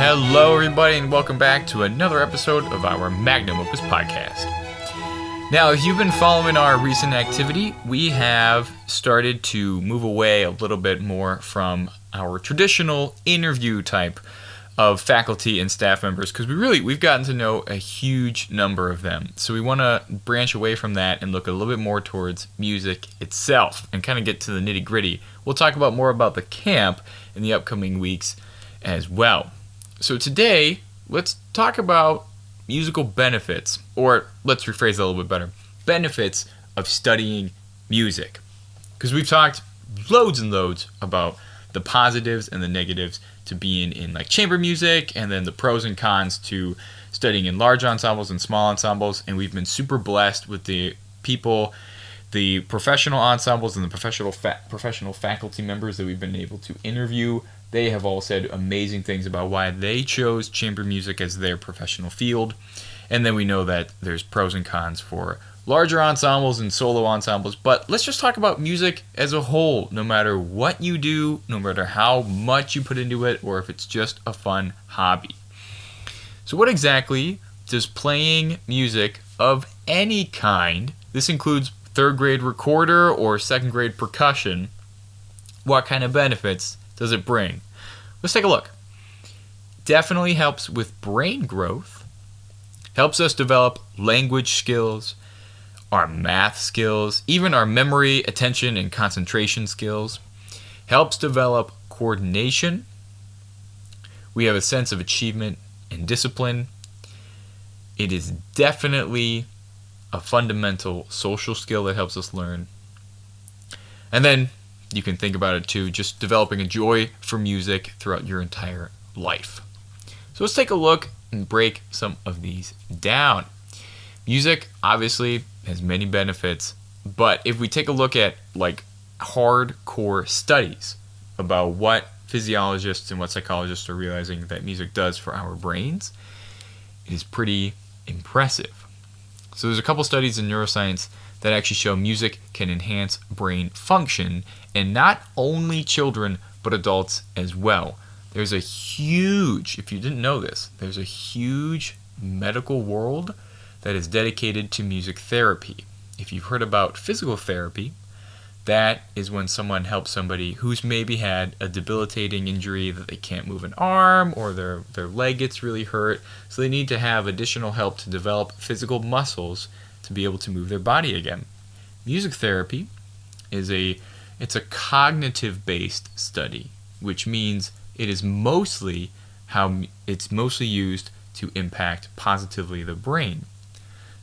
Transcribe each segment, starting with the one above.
Hello, everybody, and welcome back to another episode of our Magnum OPUS Podcast. Now, if you've been following our recent activity, we have started to move away a little bit more from our traditional interview type of faculty and staff members because we've gotten to know a huge number of them. So we want to branch away from that and look a little bit more towards music itself and kind of get to the nitty-gritty. We'll talk more about the camp in the upcoming weeks as well. So today, let's talk about musical benefits, or let's rephrase that a little bit better, benefits of studying music. Because we've talked loads and loads about the positives and the negatives to being in like chamber music, and then the pros and cons to studying in large ensembles and small ensembles, and we've been super blessed with the people, the professional ensembles and the professional faculty members that we've been able to interview. They have all said amazing things about why they chose chamber music as their professional field. And then we know that there's pros and cons for larger ensembles and solo ensembles. But let's just talk about music as a whole, no matter what you do, no matter how much you put into it, or if it's just a fun hobby. So what exactly does playing music of any kind, this includes third grade recorder or second grade percussion, what kind of benefits does it bring? Let's take a look. Definitely helps with brain growth, helps us develop language skills, our math skills, even our memory, attention, and concentration skills, helps develop coordination. We have a sense of achievement and discipline. It is definitely a fundamental social skill that helps us learn. And then you can think about it too, just developing a joy for music throughout your entire life. So let's take a look and break some of these down. Music obviously has many benefits, but if we take a look at like hardcore studies about what physiologists and what psychologists are realizing that music does for our brains, it is pretty impressive. So there's a couple studies in neuroscience that actually show music can enhance brain function, and not only children, but adults as well. There's a huge, if you didn't know this, there's a huge medical world that is dedicated to music therapy. If you've heard about physical therapy, that is when someone helps somebody who's maybe had a debilitating injury that they can't move an arm, or their leg gets really hurt, so they need to have additional help to develop physical muscles to be able to move their body again. Music therapy is a cognitive-based study, which means it is mostly used to impact positively the brain.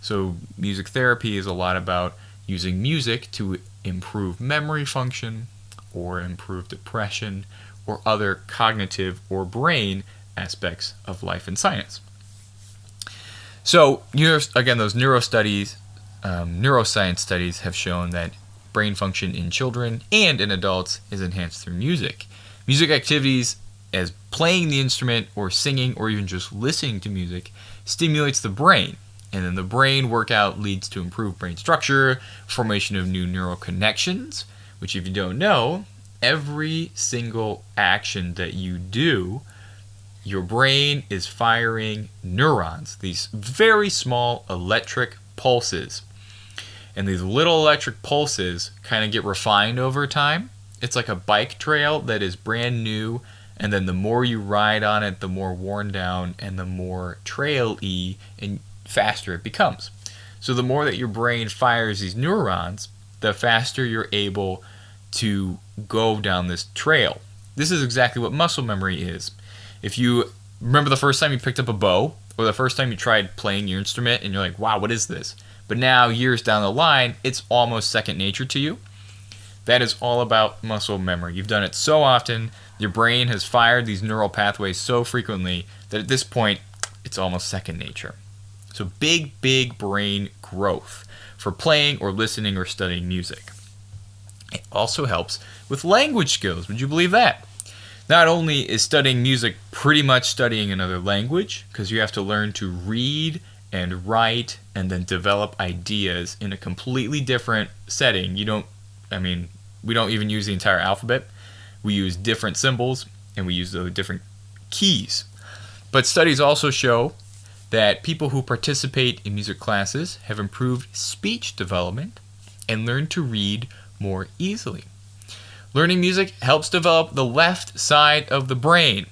So music therapy is a lot about using music to improve memory function or improve depression or other cognitive or brain aspects of life and science. So, again, those neuroscience studies have shown that brain function in children and in adults is enhanced through music. Music activities as playing the instrument or singing or even just listening to music stimulates the brain. And then the brain workout leads to improved brain structure, formation of new neural connections, which if you don't know, every single action that you do, your brain is firing neurons, these very small electric pulses. And these little electric pulses kind of get refined over time. It's like a bike trail that is brand new, and then the more you ride on it, the more worn down and the more trail-y and faster it becomes. So the more that your brain fires these neurons, the faster you're able to go down this trail. This is exactly what muscle memory is. If you remember the first time you picked up a bow, or the first time you tried playing your instrument and you're like, wow, what is this? But now, years down the line, it's almost second nature to you. That is all about muscle memory. You've done it so often, your brain has fired these neural pathways so frequently that at this point, it's almost second nature. So big brain growth for playing or listening or studying music. It also helps with language skills. Would you believe that? Not only is studying music pretty much studying another language, because you have to learn to read and write and then develop ideas in a completely different setting. We don't even use the entire alphabet. We use different symbols and we use the different keys. But studies also show that people who participate in music classes have improved speech development and learn to read more easily. Learning music helps develop the left side of the brain.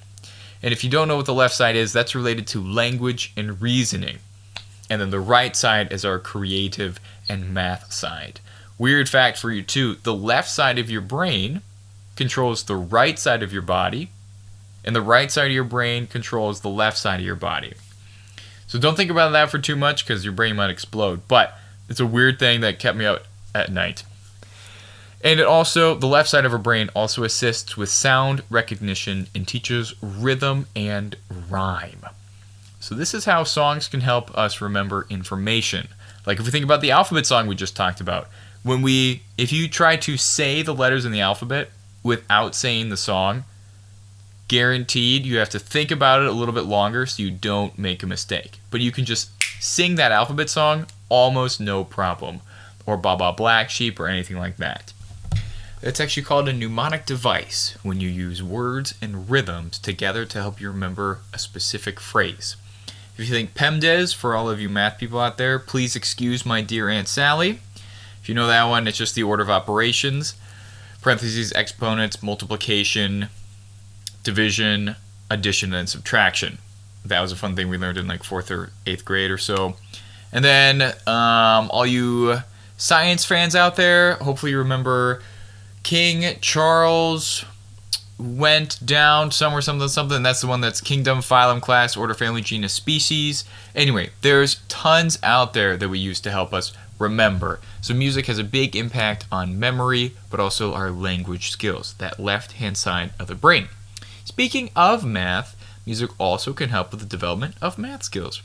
And if you don't know what the left side is, that's related to language and reasoning. And then the right side is our creative and math side. Weird fact for you too, the left side of your brain controls the right side of your body, and the right side of your brain controls the left side of your body. So don't think about that for too much because your brain might explode. But it's a weird thing that kept me up at night. And it also, the left side of our brain also assists with sound recognition and teaches rhythm and rhyme. So this is how songs can help us remember information. Like if we think about the alphabet song we just talked about, if you try to say the letters in the alphabet without saying the song, guaranteed you have to think about it a little bit longer so you don't make a mistake. But you can just sing that alphabet song almost no problem. Or Baba Black Sheep or anything like that. It's actually called a mnemonic device when you use words and rhythms together to help you remember a specific phrase. If you think PEMDAS, for all of you math people out there, please excuse my dear Aunt Sally. If you know that one, it's just the order of operations. Parentheses, exponents, multiplication, division, addition, and subtraction. That was a fun thing we learned in like 4th or 8th grade or so. And then all you science fans out there, hopefully you remember King Charles went down somewhere, something. That's the one that's kingdom, phylum, class, order, family, genus, species. Anyway, there's tons out there that we use to help us remember. So music has a big impact on memory, but also our language skills, that left-hand side of the brain. Speaking of math, music also can help with the development of math skills.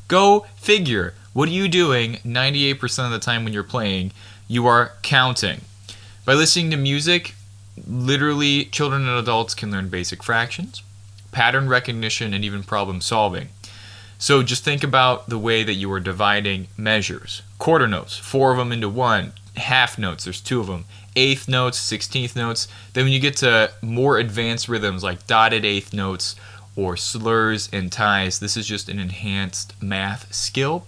Go figure. What are you doing 98% of the time when you're playing? You are counting. By listening to music, literally children and adults can learn basic fractions, pattern recognition, and even problem solving. So just think about the way that you are dividing measures. Quarter notes, 4 of them into 1. Half notes, there's 2 of them. Eighth notes, 16th notes. Then when you get to more advanced rhythms like dotted eighth notes or slurs and ties, this is just an enhanced math skill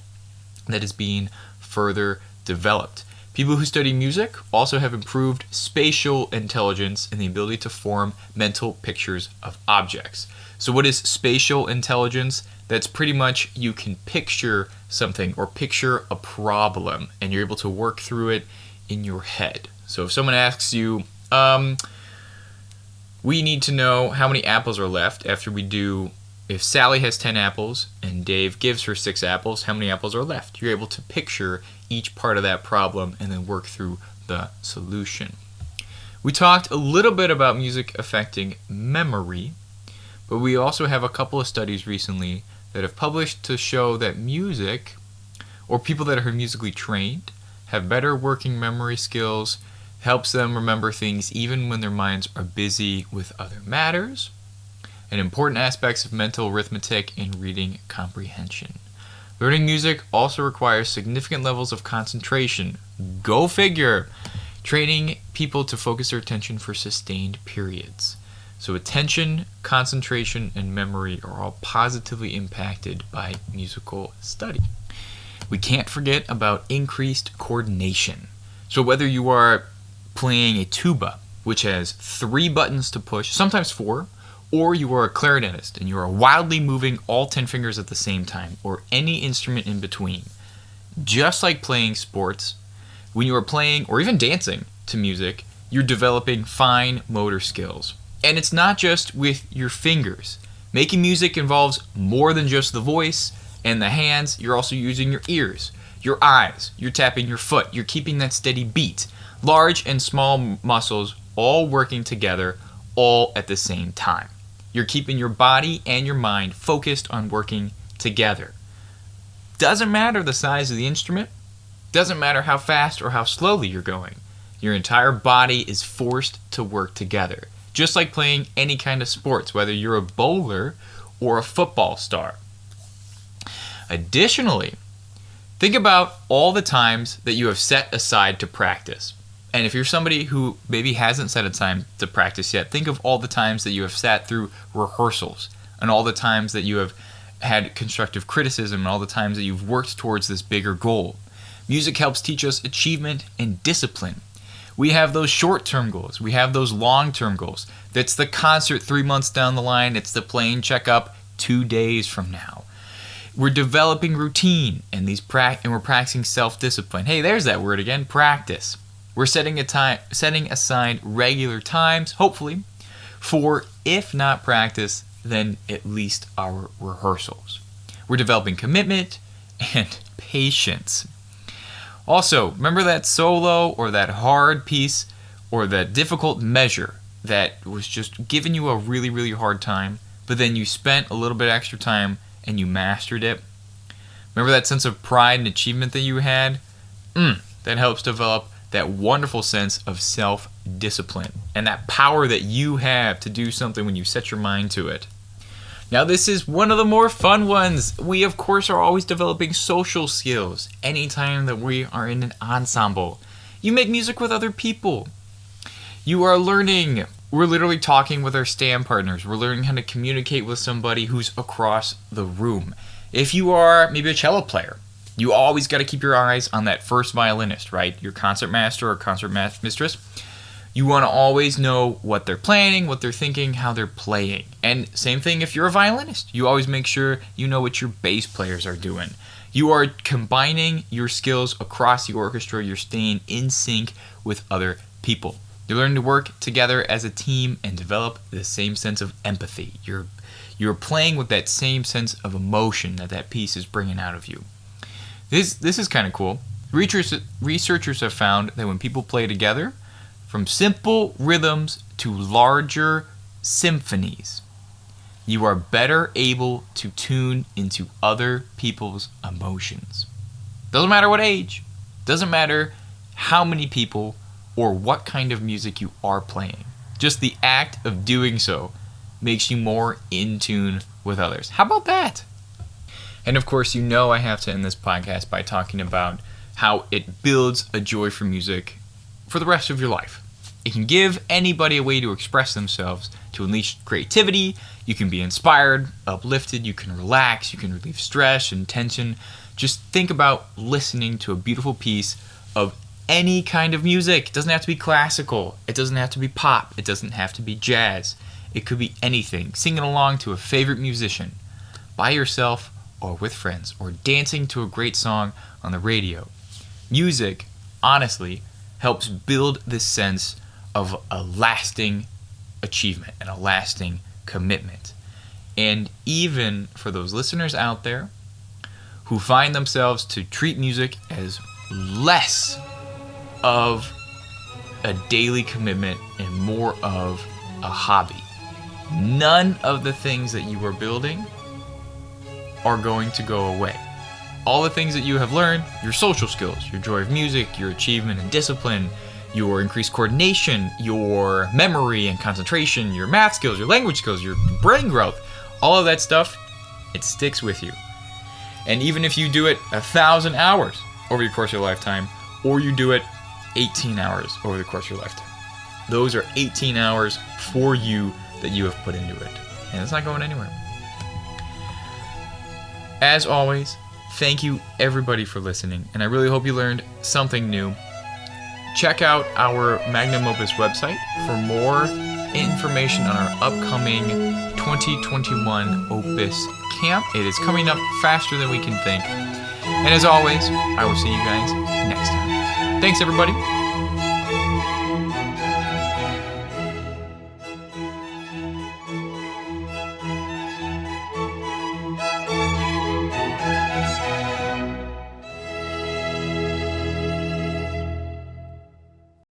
that is being further developed. People who study music also have improved spatial intelligence and the ability to form mental pictures of objects. So what is spatial intelligence? That's pretty much you can picture something or picture a problem and you're able to work through it in your head. So if someone asks you, we need to know how many apples are left after we do, if Sally has 10 apples and Dave gives her 6 apples, how many apples are left? You're able to picture each part of that problem and then work through the solution. We talked a little bit about music affecting memory, but we also have a couple of studies recently that have published to show that music, or people that are musically trained, have better working memory skills, helps them remember things even when their minds are busy with other matters, and important aspects of mental arithmetic and reading comprehension. Learning music also requires significant levels of concentration. Go figure! Training people to focus their attention for sustained periods. So attention, concentration, and memory are all positively impacted by musical study. We can't forget about increased coordination. So whether you are playing a tuba, which has 3 buttons to push, sometimes 4, or you are a clarinetist and you are wildly moving all 10 fingers at the same time, or any instrument in between. Just like playing sports, when you are playing or even dancing to music, you're developing fine motor skills. And it's not just with your fingers. Making music involves more than just the voice and the hands. You're also using your ears, your eyes, you're tapping your foot, you're keeping that steady beat. Large and small muscles all working together, all at the same time. You're keeping your body and your mind focused on working together. Doesn't matter the size of the instrument, doesn't matter how fast or how slowly you're going. Your entire body is forced to work together. Just like playing any kind of sports, whether you're a bowler or a football star. Additionally, think about all the times that you have set aside to practice. And if you're somebody who maybe hasn't set a time to practice yet, think of all the times that you have sat through rehearsals, and all the times that you have had constructive criticism and all the times that you've worked towards this bigger goal. Music helps teach us achievement and discipline. We have those short-term goals. We have those long-term goals. That's the concert 3 months down the line. It's the plane checkup 2 days from now. We're developing routine and we're practicing self-discipline. Hey, there's that word again, practice. We're setting aside regular times, hopefully, for, if not practice, then at least our rehearsals. We're developing commitment and patience. Also, remember that solo or that hard piece or that difficult measure that was just giving you a really, really hard time, but then you spent a little bit extra time and you mastered it? Remember that sense of pride and achievement that you had? That helps develop that wonderful sense of self-discipline and that power that you have to do something when you set your mind to it. Now, this is one of the more fun ones. We, of course, are always developing social skills anytime that we are in an ensemble. You make music with other people. You are learning. We're literally talking with our stand partners. We're learning how to communicate with somebody who's across the room. If you are maybe a cello player, you always got to keep your eyes on that first violinist, right? Your concert master or concert mistress. You want to always know what they're planning, what they're thinking, how they're playing. And same thing if you're a violinist. You always make sure you know what your bass players are doing. You are combining your skills across the orchestra. You're staying in sync with other people. You're learning to work together as a team and develop the same sense of empathy. You're playing with that same sense of emotion that piece is bringing out of you. This is kind of cool. Researchers have found that when people play together, from simple rhythms to larger symphonies, you are better able to tune into other people's emotions. Doesn't matter what age, doesn't matter how many people or what kind of music you are playing. Just the act of doing so makes you more in tune with others. How about that? And of course, I have to end this podcast by talking about how it builds a joy for music for the rest of your life. It can give anybody a way to express themselves, to unleash creativity. You can be inspired, uplifted, you can relax, you can relieve stress and tension. Just think about listening to a beautiful piece of any kind of music. It doesn't have to be classical. It doesn't have to be pop. It doesn't have to be jazz. It could be anything. Singing along to a favorite musician, by yourself or with friends, or dancing to a great song on the radio. Music, honestly, helps build this sense of a lasting achievement and a lasting commitment. And even for those listeners out there who find themselves to treat music as less of a daily commitment and more of a hobby, none of the things that you are building are going to go away. All the things that you have learned, your social skills, your joy of music, your achievement and discipline, your increased coordination, your memory and concentration, your math skills, your language skills, your brain growth, all of that stuff, it sticks with you. And even if you do it 1,000 hours over the course of your lifetime, or you do it 18 hours over the course of your lifetime, those are 18 hours for you that you have put into it. And it's not going anywhere. As always, thank you everybody for listening, and I really hope you learned something new. Check out our Magnum OPUS website for more information on our upcoming 2021 OPUS Camp. It is coming up faster than we can think. And as always, I will see you guys next time. Thanks, everybody.